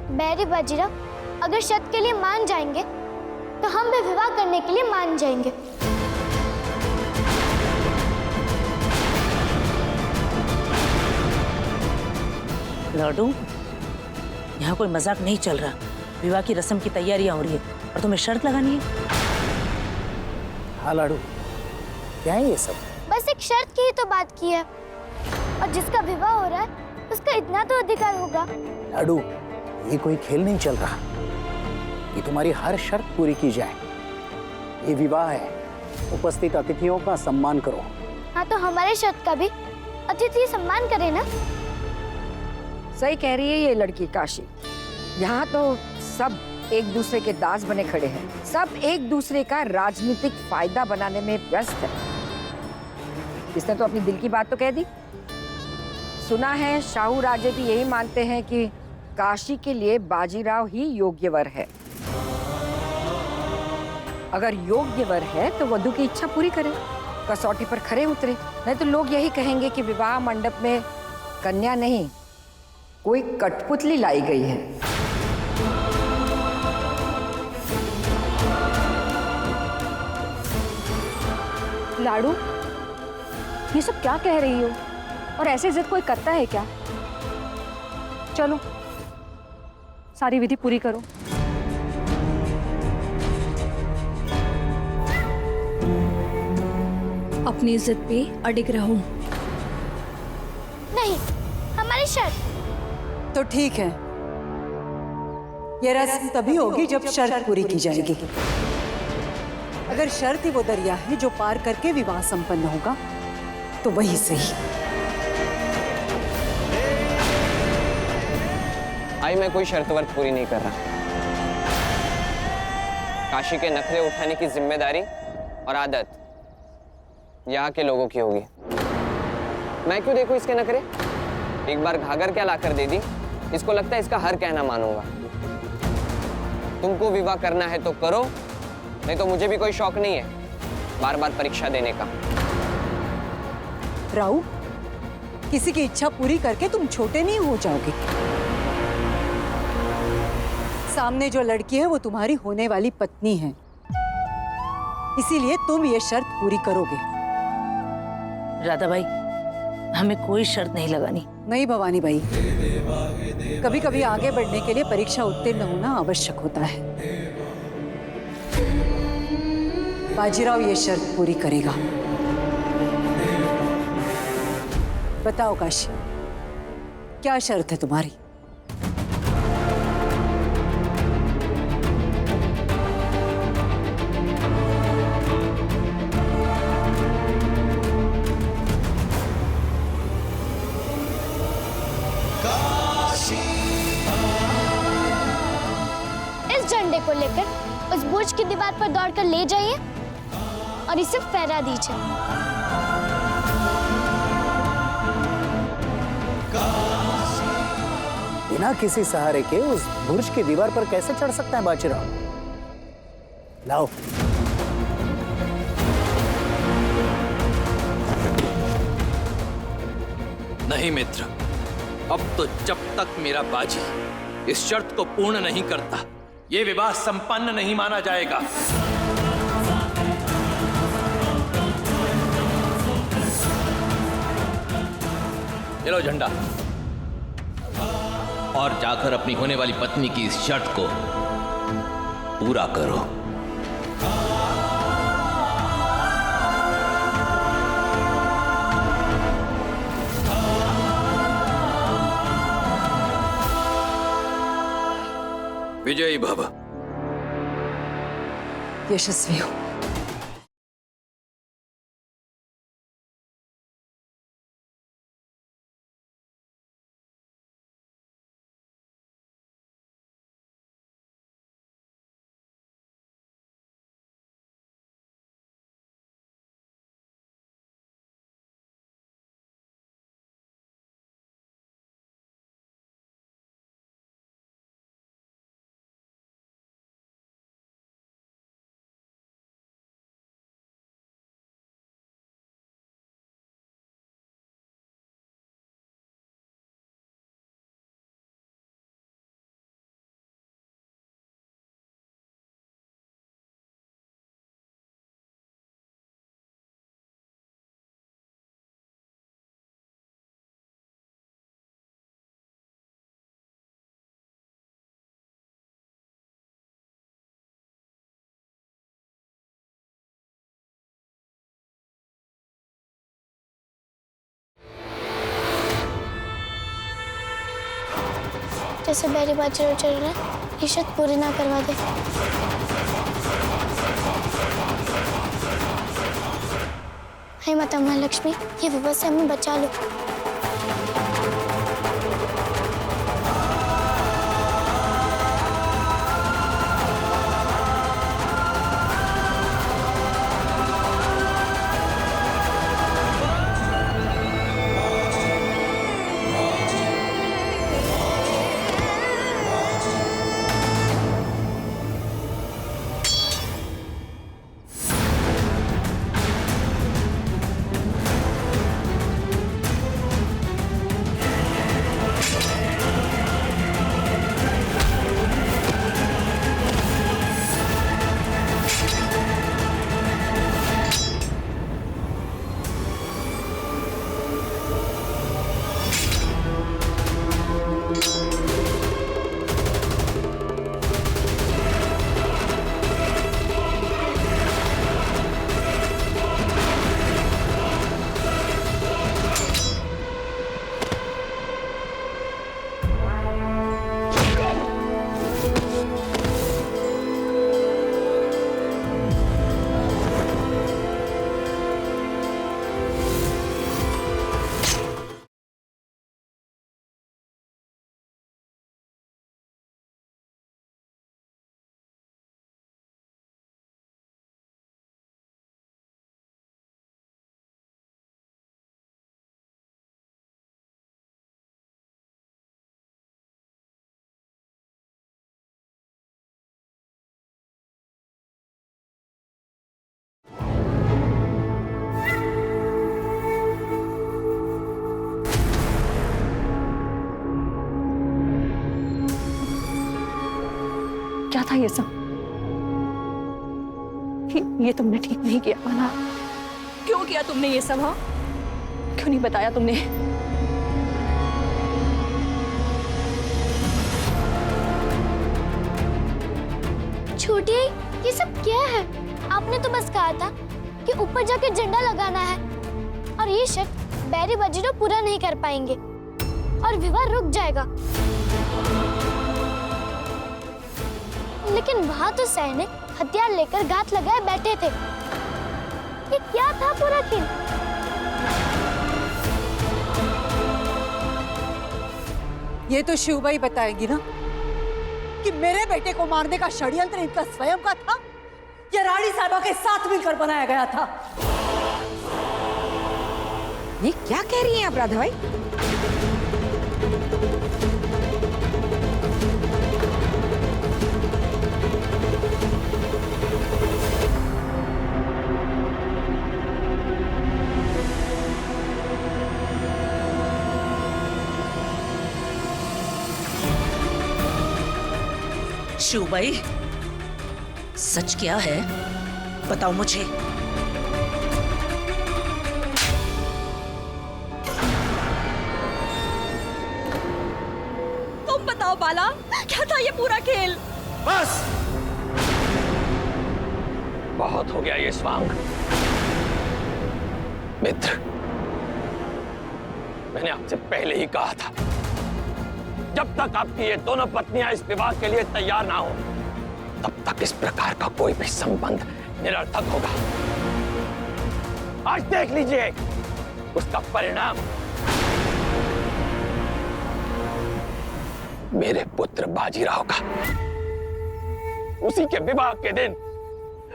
बैरी बाजीराव, अगर शर्त के लिए मान जाएंगे तो हम भी विवाह करने के लिए मान जाएंगे। लाडू, यहाँ कोई मजाक नहीं चल रहा। विवाह की रस्म की तैयारियां हो रही है और तुम्हें शर्त लगानी है। हाँ लाडू, क्या है ये सब? बस एक शर्त की ही तो बात की है, और जिसका विवाह हो रहा है उसका इतना तो अधिकार होगा। लाडू, ये कोई खेल नहीं चल रहा कि तुम्हारी हर शर्त पूरी की जाए। ये विवाह है, उपस्थित अतिथियों का सम्मान करो। हाँ, तो हमारे शर्त का भी अतिथि सम्मान करे ना। सही कह रही है ये लड़की काशी। यहाँ तो सब एक दूसरे के दास बने खड़े हैं, सब एक दूसरे का राजनीतिक फायदा बनाने में व्यस्त है। इसने तो अपनी दिल की बात तो कह दी। सुना है शाहू राजे भी यही मानते हैं कि काशी के लिए बाजीराव ही योग्य वर है। अगर योग्य वर है तो वधू की इच्छा पूरी करे, कसौटी पर खरे उतरे। नहीं तो लोग यही कहेंगे कि विवाह मंडप में कन्या नहीं, कोई कठपुतली लाई गई है। लाडू, ये सब क्या कह रही हो? और ऐसे जिद कोई करता है क्या? चलो, सारी विधि पूरी करो। अपनी जिद पे अडिग रहो। नहीं, हमारी शर्त। तो ठीक है, ये रस्म तभी होगी जब शर्त पूरी की जाएगी। अगर शर्त ही वो दरिया है जो पार करके विवाह संपन्न होगा तो वही सही। आई मैं कोई शर्त वर्त पूरी नहीं कर रहा। काशी के नखरे उठाने की जिम्मेदारी और आदत यहाँ के लोगों की होगी। मैं क्यों देखूं इसके नखरे? एक बार घाघर क्या लाकर दे दी, इसको लगता है इसका हर कहना मानूंगा। तुमको विवाह करना है तो करो, नहीं तो मुझे भी कोई शौक नहीं है बार बार परीक्षा देने का। राऊ, किसी की इच्छा पूरी करके तुम छोटे नहीं हो जाओगे। सामने जो लड़की है वो तुम्हारी होने वाली पत्नी है, इसीलिए तुम ये शर्त पूरी करोगे। राधा भाई, हमें कोई शर्त नहीं लगानी। नहीं भवानी भाई, कभी कभी आगे बढ़ने के लिए परीक्षा उत्तीर्ण होना आवश्यक होता है। बाजीराव ये शर्त पूरी करेगा। बताओ काशी, क्या शर्त है तुम्हारी? इस झंडे को लेकर उस बुर्ज की दीवार पर दौड़कर ले जाइए और इसे फहरा दीजिए। बिना किसी सहारे के उस बुर्ज की दीवार पर कैसे चढ़ सकता है बाजीराव? लाओ। नहीं मित्र, अब तो जब तक मेरा बाजी इस शर्त को पूर्ण नहीं करता, यह विवाह संपन्न नहीं माना जाएगा। ये लो झंडा, और जाकर अपनी होने वाली पत्नी की इस शर्त को पूरा करो। विजयी भव। यशस्वी हो। जैसे बैरी बाजी चल रहा है, ये शर्त पूरी ना करवा दे। हे माता महालक्ष्मी, ये विवाह से हमें बचा लो। क्या था ये सब? ये तुमने ठीक नहीं किया माला। क्यों किया तुमने ये सब? हाँ, क्यों नहीं बताया तुमने? छोटी, ये सब क्या है? आपने तो बस कहा था कि ऊपर जाके झंडा लगाना है और ये शर्त बैरी बाजीराव पूरा नहीं कर पाएंगे और विवाह रुक जाएगा। लेकिन वहां तो सैनिक हथियार लेकर घात लगाए बैठे थे। ये क्या था पूरा खेल? ये तो शिवबाई बताएगी ना कि मेरे बेटे को मारने का षड्यंत्र इनका स्वयं का था या रानी साहबा के साथ मिलकर बनाया गया था। ये क्या कह रही हैं आप राधा भाई? शिवबाई, सच क्या है? बताओ मुझे। तुम बताओ बाला, क्या था ये पूरा खेल? बस बहुत हो गया ये स्वांग। मित्र, मैंने आपसे पहले ही कहा था, जब तक आपकी ये दोनों पत्नियां इस विवाह के लिए तैयार ना हो, तब तक इस प्रकार का कोई भी संबंध निरर्थक होगा। आज देख लीजिए उसका परिणाम। मेरे पुत्र बाजीराव का उसी के विवाह के दिन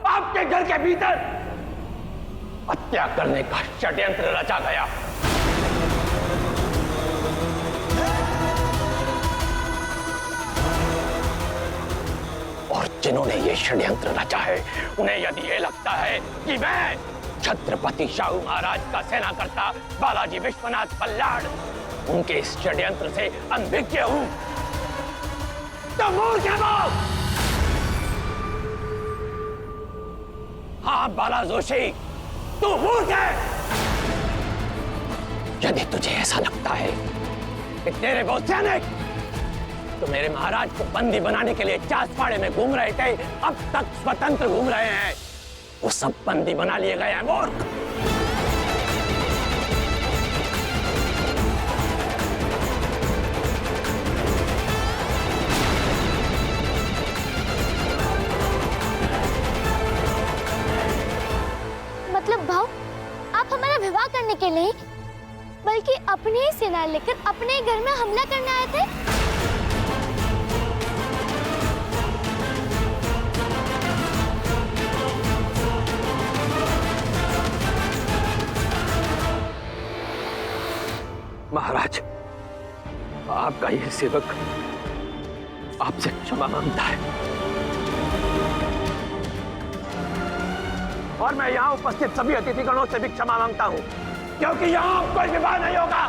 आपके घर के भीतर हत्या करने का षड्यंत्र रचा गया। और जिन्होंने ये षड्यंत्र रचा है, उन्हें यदि ये लगता है कि मैं छत्रपति शाहू महाराज का सेनाकर्ता बालाजी विश्वनाथ पल्लाड उनके इस षड्यंत्र से अनभिज्ञ हूं, तो मूर्ख है वो। हाँ बाला जोशी, तू मूर्ख है। यदि तुझे ऐसा लगता है कि तेरे वो सैनिक तो मेरे महाराज को बंदी बनाने के लिए चासपाड़े में घूम रहे थे, अब तक स्वतंत्र घूम रहे हैं, वो सब बंदी बना लिए गए हैं मूर्ख। करने के लिए, बल्कि अपनी ही सेना लेकर अपने ही घर में हमला करने आए थे। महाराज, आपका यह सेवक आपसे क्षमा मांगता है और मैं यहाँ उपस्थित सभी अतिथिगणों से भी क्षमा मांगता हूँ, क्योंकि यहाँ कोई विवाह नहीं होगा।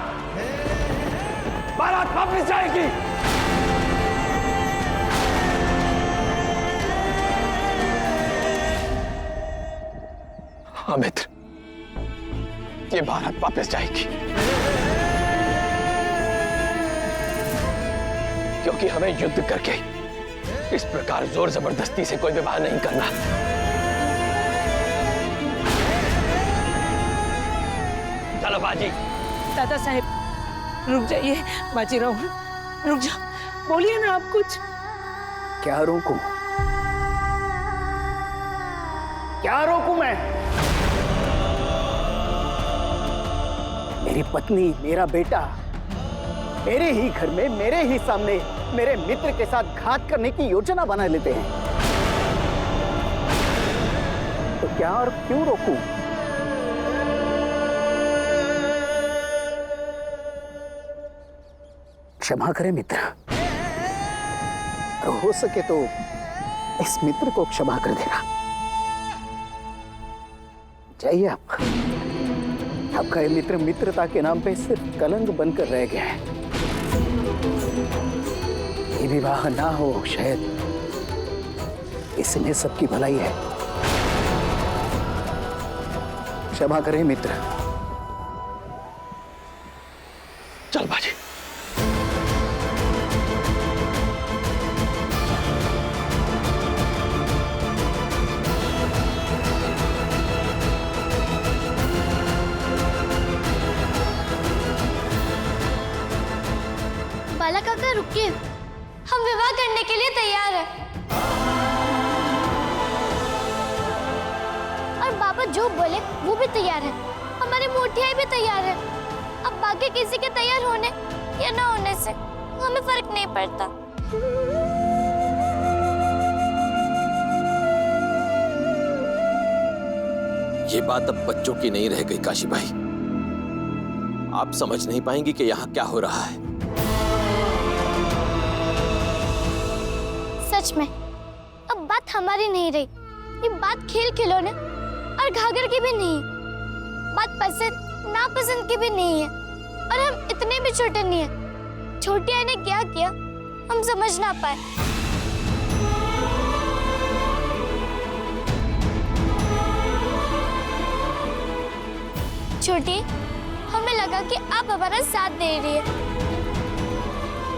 बारात वापस जाएगी। हाँ मित्र, ये बारात वापस जाएगी, क्योंकि हमें युद्ध करके इस प्रकार जोर जबरदस्ती से कोई विवाह नहीं करना। चलो बाजी। दादा साहब रुक जाइए, बाजीराव रुक जाओ, बोलिए ना आप कुछ। क्या रोकूं? क्या रोकूं मैं? मेरी पत्नी, मेरा बेटा मेरे ही घर में, मेरे ही सामने मेरे मित्र के साथ घात करने की योजना बना लेते हैं, तो क्या और क्यों रोकूं? क्षमा करें मित्र, और हो सके तो इस मित्र को क्षमा कर देना। जाइए आप। आपका ये मित्र मित्रता के नाम पे सिर्फ कलंक बनकर रह गया है। ये विवाह ना हो, शायद इसमें सबकी भलाई है। क्षमा करें मित्र। चल बाजी। बाला काका रुकिए, हम विवाह करने के लिए तैयार हैं। और बाबा जो बोले वो भी तैयार है, हमारी मोटियां भी तैयार है। अब बाकी किसी के तैयार होने या ना होने से हमें फर्क नहीं पड़ता। ये बात अब बच्चों की नहीं रह गई काशी भाई। आप समझ नहीं पाएंगी कि यहाँ क्या हो रहा है। सच में अब बात हमारी नहीं रही, ये बात खेल खिलौने और घाघर की भी नहीं है, बात पसंद नापसंद की भी नहीं है। और हम इतने भी छोटे नहीं हैं। छोटी आई ने क्या किया हम समझ ना पाए। छोटी, हमें लगा कि आप हमारा साथ दे रही है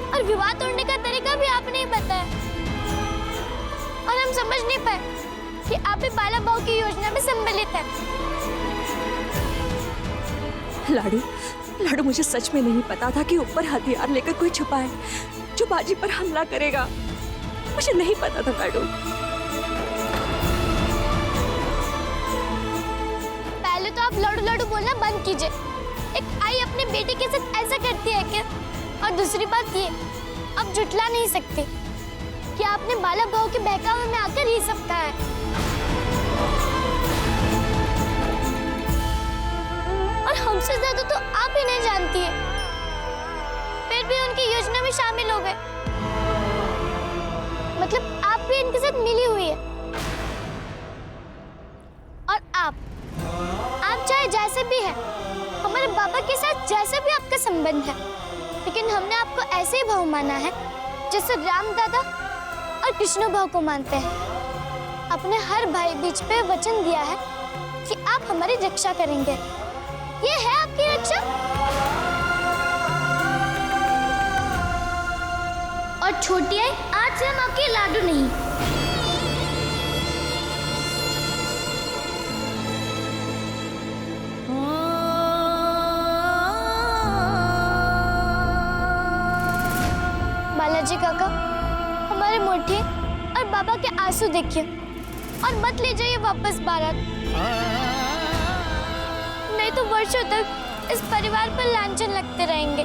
और विवाह तोड़ने का तरीका भी आपने ही बताया, और हम समझ नहीं पाए कि आप भी बाला भाव की योजना में सम्मिलित हैं। लाडू, लाडू मुझे सच में नहीं पता था कि ऊपर हथियार लेकर कोई छुपा है जो बाजी पर हमला करेगा। मुझे नहीं पता था लाडू। पहले तो आप लाडू लाडू बोलना बंद कीजिए। एक आई अपने बेटे के साथ ऐसा करती है क्या? और दूसरी बात ये, अब जुटला नहीं सकते कि आपने बाला भाव के बहकावे में आकर ये सब कहा है। और हमसे ज्यादा तो आप ही नहीं जानती है, फिर भी उनकी योजना में शामिल हो गए। मतलब आप भी इनके साथ मिली हुई है। और आप चाहे जैसे भी है, हमारे बाबा के साथ जैसा भी आपका संबंध है, लेकिन हमने आपको ऐसे ही भाव माना है जैसे राम दादा और कृष्ण भाव को मानते हैं। अपने हर भाई बीच पे वचन दिया है कि आप हमारी रक्षा करेंगे। ये है आपकी रक्षा। और छोटी आई, आज से हम आपके लाडू नहीं। बालाजी काका, हमारे मोटी और बाबा के आंसू देखिए और मत ले जाइए वापस बारात। नहीं तो वर्षों तक इस परिवार पर लांछन लगते रहेंगे।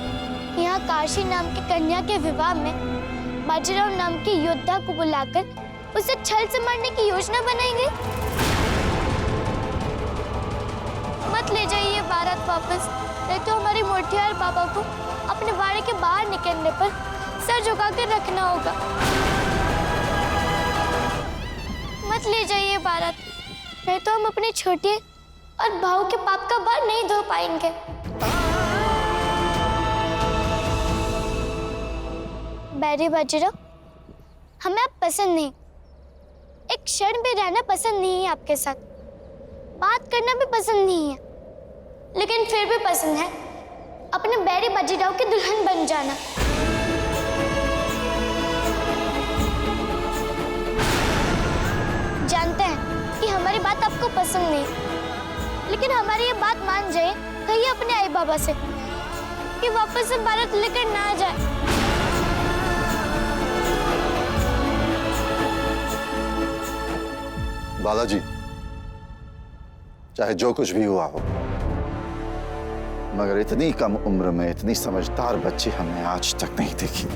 यहाँ काशी नाम की कन्या के विवाह में बाजीराव नाम के योद्धा को बुलाकर उसे छल से मारने की योजना बनाएंगे। मत ले जाइए बारात वापस, नहीं तो हमारे मोटियार बाबा को अपने बाड़े के बाहर निकलने पर सर झुका कर रखना होगा। मत ले जाइए बारात, नहीं तो हम अपने छोटे और भाऊ के पाप का भार नहीं धो पाएंगे। बैरी बाजीराव, हमें आप पसंद नहीं, एक क्षण भी रहना पसंद नहीं है आपके साथ, बात करना भी पसंद नहीं है, लेकिन फिर भी पसंद है अपने बैरी बाजीराव की दुल्हन बन जाना। जानते हैं कि हमारी बात आपको पसंद नहीं, लेकिन हमारी ये बात मान जाए, कहिए अपने आई बाबा से कि वापस से बारात लेकर ना आ जाए। बालाजी, चाहे जो कुछ भी हुआ हो, मगर इतनी कम उम्र में इतनी समझदार बच्ची हमने आज तक नहीं देखी।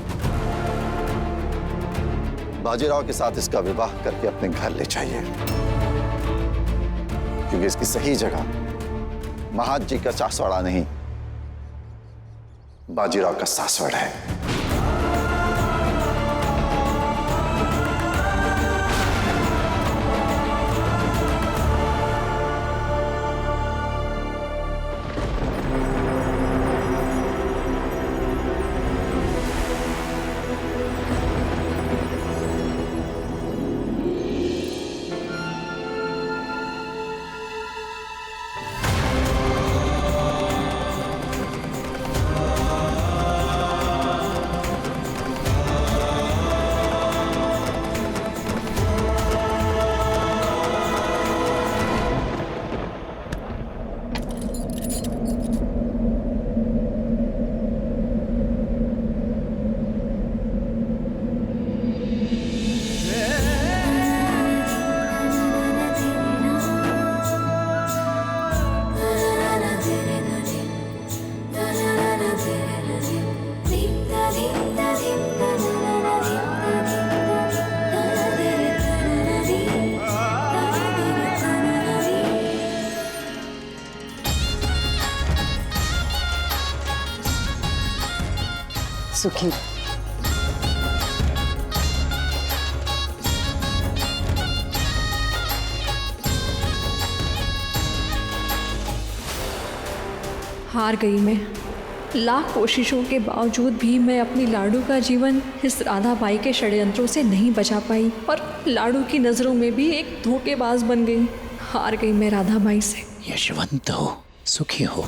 बाजीराव के साथ इसका विवाह करके अपने घर ले जाइए, क्योंकि इसकी सही जगह महाज जी का सासवाड़ा नहीं, बाजीराव का सासवाड़ा है। सुखी, हार गई मैं। लाख कोशिशों के बावजूद भी मैं अपनी लाडू का जीवन इस राधाबाई के षड्यंत्रों से नहीं बचा पाई और लाडू की नज़रों में भी एक धोखेबाज बन गई। हार गई मैं राधाबाई से। यशवंत हो, सुखी हो,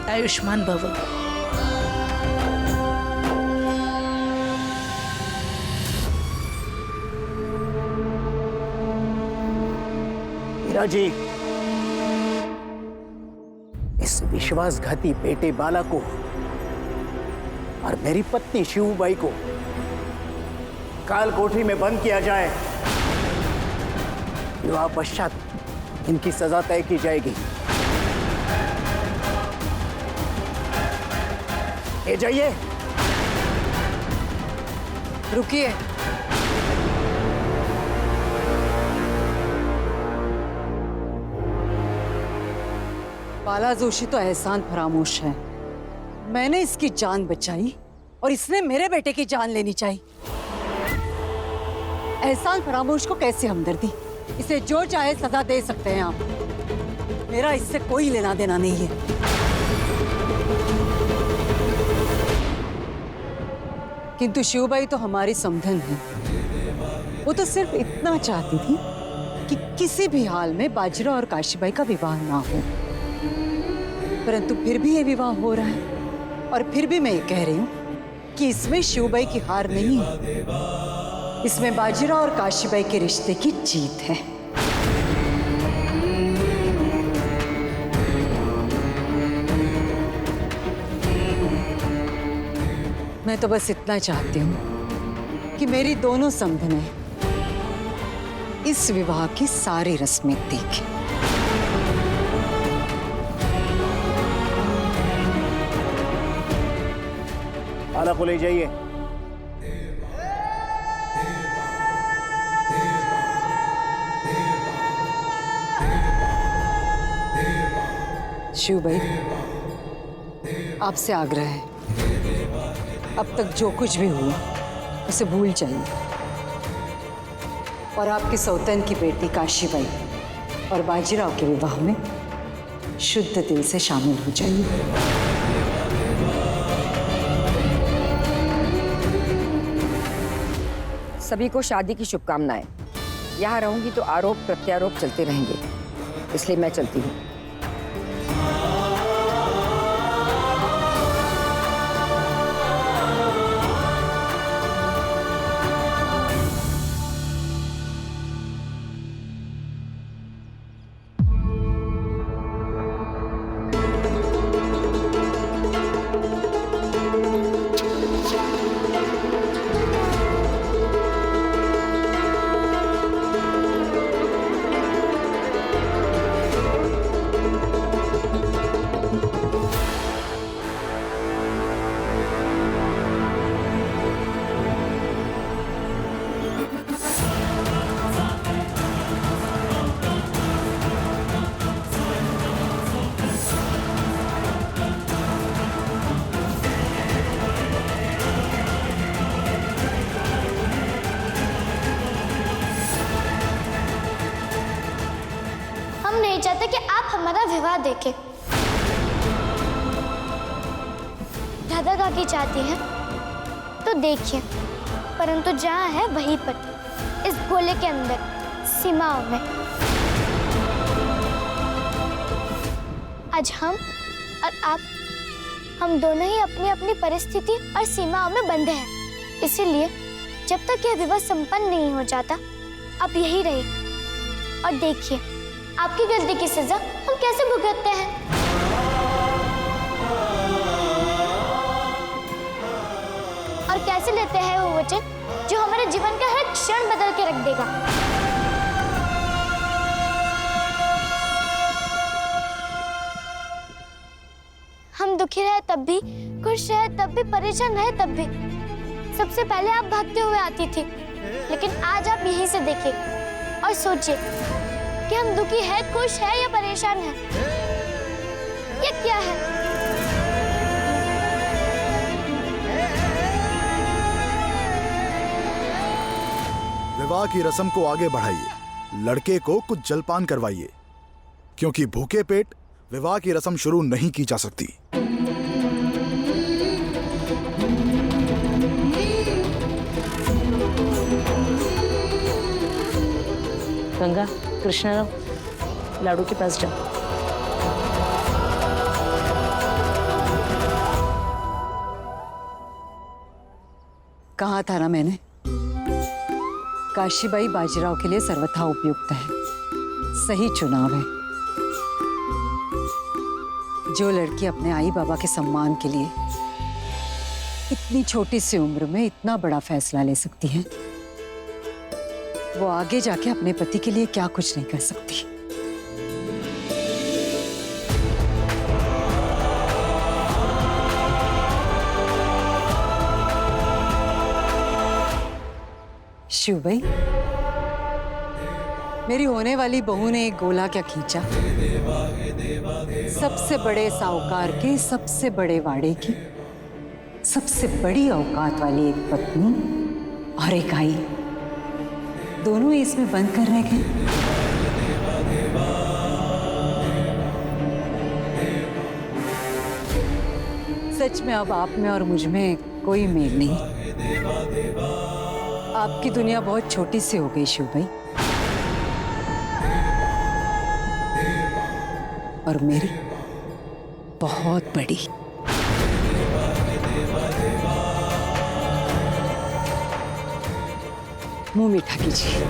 आयुष्मान भव। मीरा जी, इस विश्वासघाती बेटे बाला को और मेरी पत्नी शिवबाई को काल कोठरी में बंद किया जाए। विवाह पश्चात इनकी सजा तय की जाएगी। ले जाइए। रुकिए। बाला जोशी तो एहसान फरामोश है। मैंने इसकी जान बचाई और इसने मेरे बेटे की जान लेनी चाहिए। एहसान फरामोश को कैसे हमदर्दी? इसे जो चाहे सजा दे सकते हैं आप, मेरा इससे कोई लेना देना नहीं है। किंतु शिवबाई तो हमारी समधन है। वो तो सिर्फ इतना चाहती थी कि किसी भी हाल में बाजीराव और काशीबाई का विवाह ना हो, परंतु फिर भी ये विवाह हो रहा है। और फिर भी मैं ये कह रही हूँ कि इसमें शिवबाई की हार नहीं है, इसमें बाजीराव और काशीबाई के रिश्ते की जीत है। मैं तो बस इतना चाहती हूँ कि मेरी दोनों समधनें इस विवाह की सारी रस्में देखें। आला को ले जाइए। शिव भाई, आपसे आग्रह है, अब तक जो कुछ भी हुआ उसे भूल जाइए और आपके सौतन की बेटी काशीबाई और बाजीराव के विवाह में शुद्ध दिल से शामिल हो जाइए। सभी को शादी की शुभकामनाएं। यहाँ रहूंगी तो आरोप प्रत्यारोप चलते रहेंगे, इसलिए मैं चलती हूँ। चाहते कि आप हमारा विवाह देखें। राधा काकी चाहती हैं तो देखिए, परंतु जहाँ है वहीं पर, इस गोले के अंदर, सीमाओं में। आज हम और आप, हम दोनों ही अपनी अपनी परिस्थिति और सीमाओं में बंधे हैं। इसीलिए जब तक यह विवाह संपन्न नहीं हो जाता, आप यही रहिए और देखिए आपकी गलती की सजा हम कैसे भुगतते हैं। और कैसे लेते हैं वो वचन जो हमारे जीवन का हर क्षण बदल के रख देगा। हम दुखी रहे तब भी, खुश रहे तब भी, परेशान रहे तब भी। सबसे पहले आप भागते हुए आती थी, लेकिन आज आप यहीं से देखिए और सोचिए कि हम दुखी है, खुश है या परेशान है। ये क्या है? विवाह की रस्म को आगे बढ़ाइए, लड़के को कुछ जलपान करवाइए, क्योंकि भूखे पेट विवाह की रस्म शुरू नहीं की जा सकती। गंगा, कृष्णराव, लाडू के पास जाओ। कहा था ना मैंने, काशीबाई बाजीराव के लिए सर्वथा उपयुक्त है, सही चुनाव है। जो लड़की अपने आई बाबा के सम्मान के लिए इतनी छोटी सी उम्र में इतना बड़ा फैसला ले सकती है, वो आगे जाके अपने पति के लिए क्या कुछ नहीं कर सकती। शिव भाई, मेरी होने वाली बहू ने एक गोला क्या खींचा। सबसे बड़े साहूकार के सबसे बड़े वाड़े की सबसे बड़ी औकात वाली एक पत्नी और एक आई, दोनों ही इसमें बंद कर रह गए। सच में अब आप में और मुझ में कोई मेल नहीं। आपकी दुनिया बहुत छोटी सी हो गई शिव भाई, और मेरी बहुत बड़ी। मुंह मीठा कीजिए।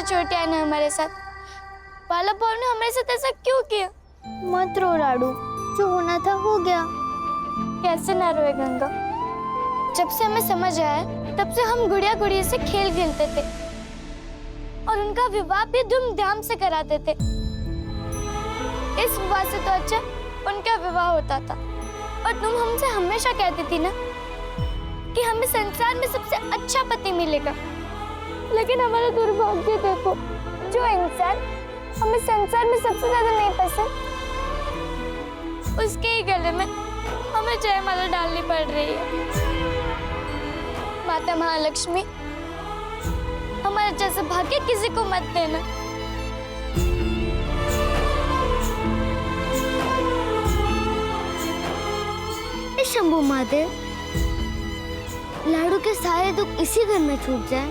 छोटिया ने हमारे साथ, बाला भाव ने हमारे साथ ऐसा क्यों किया? मत रो लाडू, जो होना था हो गया। कैसे ना रोए गंगा? जब से हमें समझ आया तब से हम गुड़िया गुड़िया से खेल खेलते थे और उनका विवाह भी धूमधाम से कराते थे। इस विवाह से तो अच्छा उनका विवाह होता था। और तुम हमसे हमेशा कहती थी ना कि हमें संसार में सबसे अच्छा पति मिलेगा, लेकिन हमारा दुर्भाग्य देखो, जो इंसान हमें संसार में सबसे ज्यादा नहीं पसंद, उसके ही गले में हमें जयमाला डालनी पड़ रही है। माता महालक्ष्मी, हमारे जैसे भाग्य किसी को मत देना। शंभू महादेव, लाडू के सारे दुख इसी घर में छूट जाए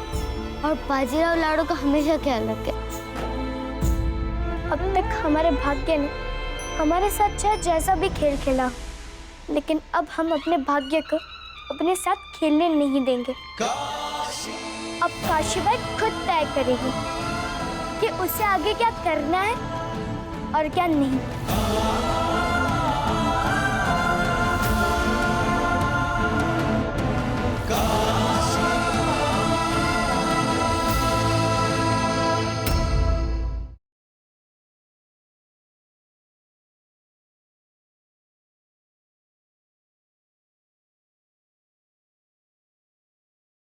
और बाजीराव लाडू का हमेशा ख्याल रखे। अब तक हमारे भाग्य ने हमारे साथ चाहे जैसा भी खेल खेला, लेकिन अब हम अपने भाग्य को अपने साथ खेलने नहीं देंगे। अब काशीबाई खुद तय करेगी कि उसे आगे क्या करना है और क्या नहीं।